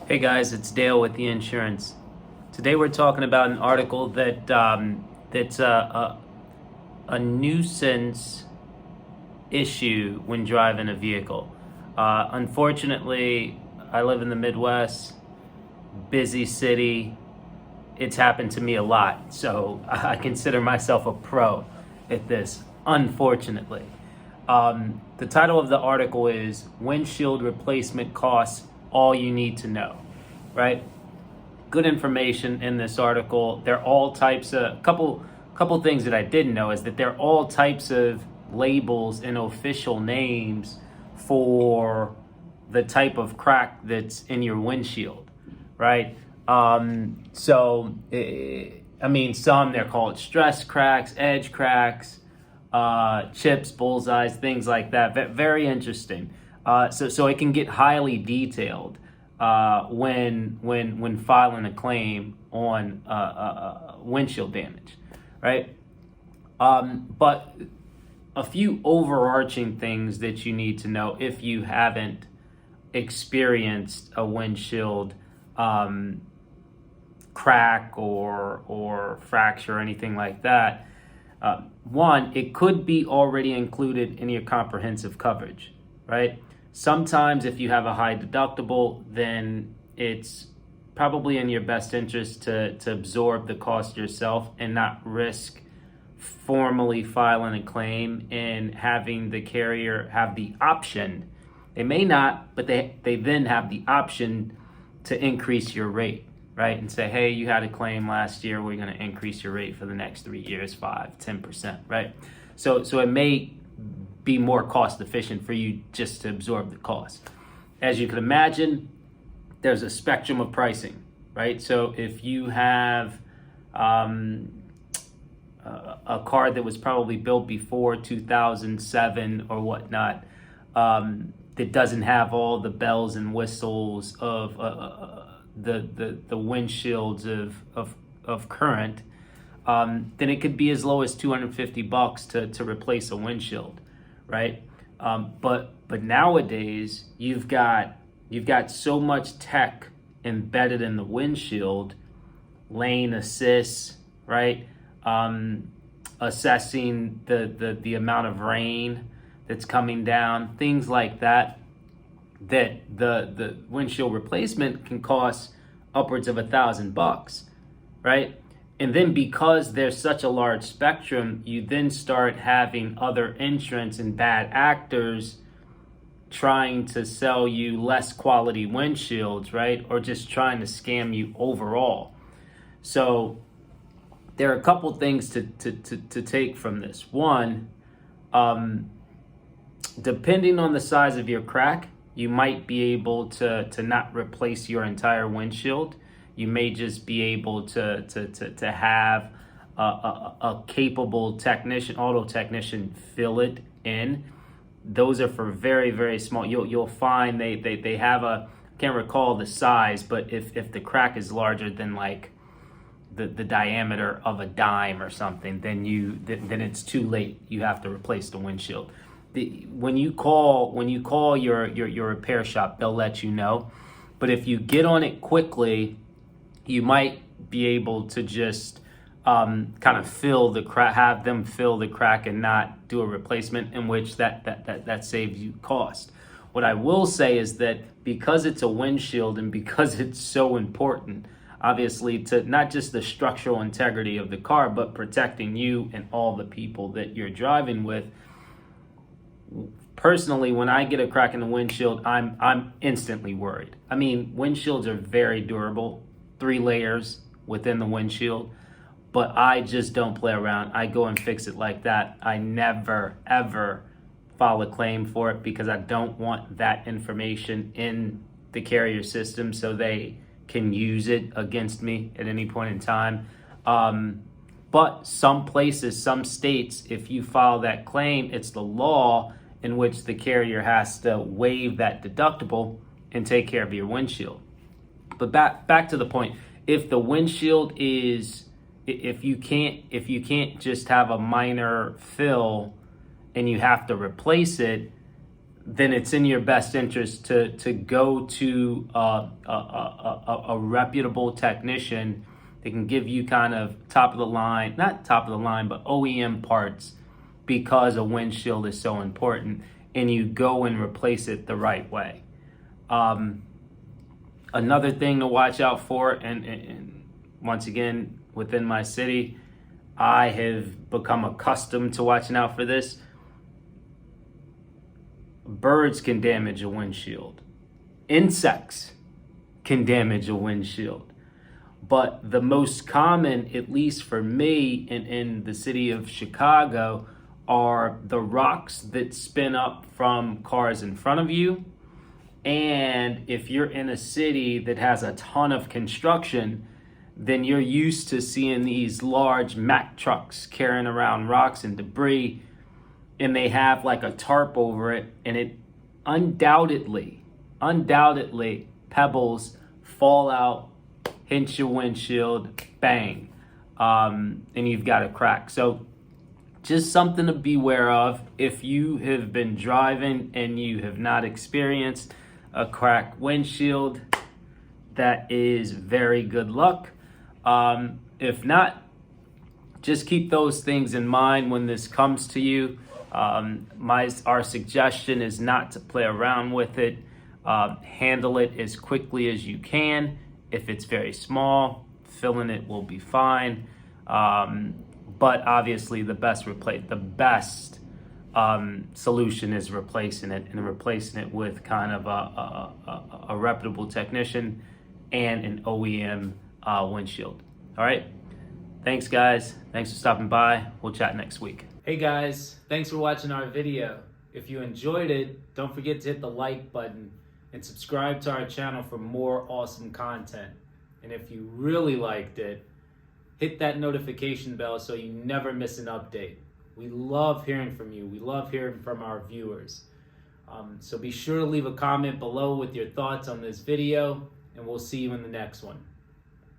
Hey guys, it's Dale with the insurance. Today we're talking about an article that's a nuisance issue when driving a vehicle. Unfortunately, I live in the Midwest, busy city. It's happened to me a lot, so I consider myself a pro at this, unfortunately. The title of the article is Windshield Replacement Costs All You Need to Know, right? Good information in this article. They're all types of, couple things that I didn't know is that they're all types of labels and official names for the type of crack that's in your windshield, right? Some they're called stress cracks, edge cracks, chips, bullseyes, things like that. Very interesting. So it can get highly detailed when filing a claim on windshield damage, right? But a few overarching things that you need to know if you haven't experienced a windshield crack or fracture or anything like that. One, it could be already included in your comprehensive coverage, right? Sometimes if you have a high deductible, then it's probably in your best interest to absorb the cost yourself and not risk formally filing a claim and having the carrier have the option. They may not, but they then have the option to increase your rate, right? And say, hey, you had a claim last year, we're going to increase your rate for the next 3 years, 5-10%, right? So it may be more cost efficient for you just to absorb the cost. As you can imagine, there's a spectrum of pricing, right? So if you have a car that was probably built before 2007 or whatnot, that doesn't have all the bells and whistles of the windshields of current, then it could be as low as $250 to replace a windshield, right? But nowadays you've got so much tech embedded in the windshield, lane assist, right? Assessing the amount of rain that's coming down, things like that, that the windshield replacement can cost upwards of $1,000, right? And then because there's such a large spectrum, you then start having other entrants and bad actors trying to sell you less quality windshields, right? Or just trying to scam you overall. So there are a couple things to take from this. One, depending on the size of your crack, you might be able to not replace your entire windshield. You may just be able to have a capable technician, auto technician, fill it in. Those are for very, very small. You'll find they have a, can't recall the size, but if the crack is larger than like the diameter of a dime or something, then it's too late. You have to replace the windshield. When you call your repair shop, they'll let you know. But if you get on it quickly, you might be able to just kind of fill the crack, have them fill the crack and not do a replacement, in which that saves you cost. What I will say is that because it's a windshield and because it's so important, obviously, to not just the structural integrity of the car, but protecting you and all the people that you're driving with. Personally, when I get a crack in the windshield, I'm instantly worried. I mean, windshields are very durable, 3 layers within the windshield, but I just don't play around. I go and fix it like that. I never, ever file a claim for it because I don't want that information in the carrier system so they can use it against me at any point in time. But some places, some states, if you file that claim, it's the law in which the carrier has to waive that deductible and take care of your windshield. But back to the point, if the windshield is, if you can't just have a minor fill and you have to replace it, then it's in your best interest to go to a reputable technician that can give you kind of top of the line, not top of the line, but OEM parts, because a windshield is so important, and you go and replace it the right way. Another thing to watch out for, and once again, within my city, I have become accustomed to watching out for this. Birds can damage a windshield. Insects can damage a windshield. But the most common, at least for me in the city of Chicago, are the rocks that spin up from cars in front of you. And if you're in a city that has a ton of construction, then you're used to seeing these large Mack trucks carrying around rocks and debris, and they have like a tarp over it, and it undoubtedly, pebbles fall out, hit your windshield, bang, and you've got a crack. So just something to beware of. If you have been driving and you have not experienced a cracked windshield, that is very good luck. If not, just keep those things in mind when this comes to you. Our suggestion is not to play around with it. Handle it as quickly as you can. If it's very small, filling it will be fine. But obviously, the best solution is replacing it, and replacing it with kind of a reputable technician and an OEM windshield. All right. Thanks, guys. Thanks for stopping by. We'll chat next week. Hey, guys. Thanks for watching our video. If you enjoyed it, don't forget to hit the like button and subscribe to our channel for more awesome content. And if you really liked it, hit that notification bell so you never miss an update. We love hearing from you. We love hearing from our viewers. So be sure to leave a comment below with your thoughts on this video, and we'll see you in the next one.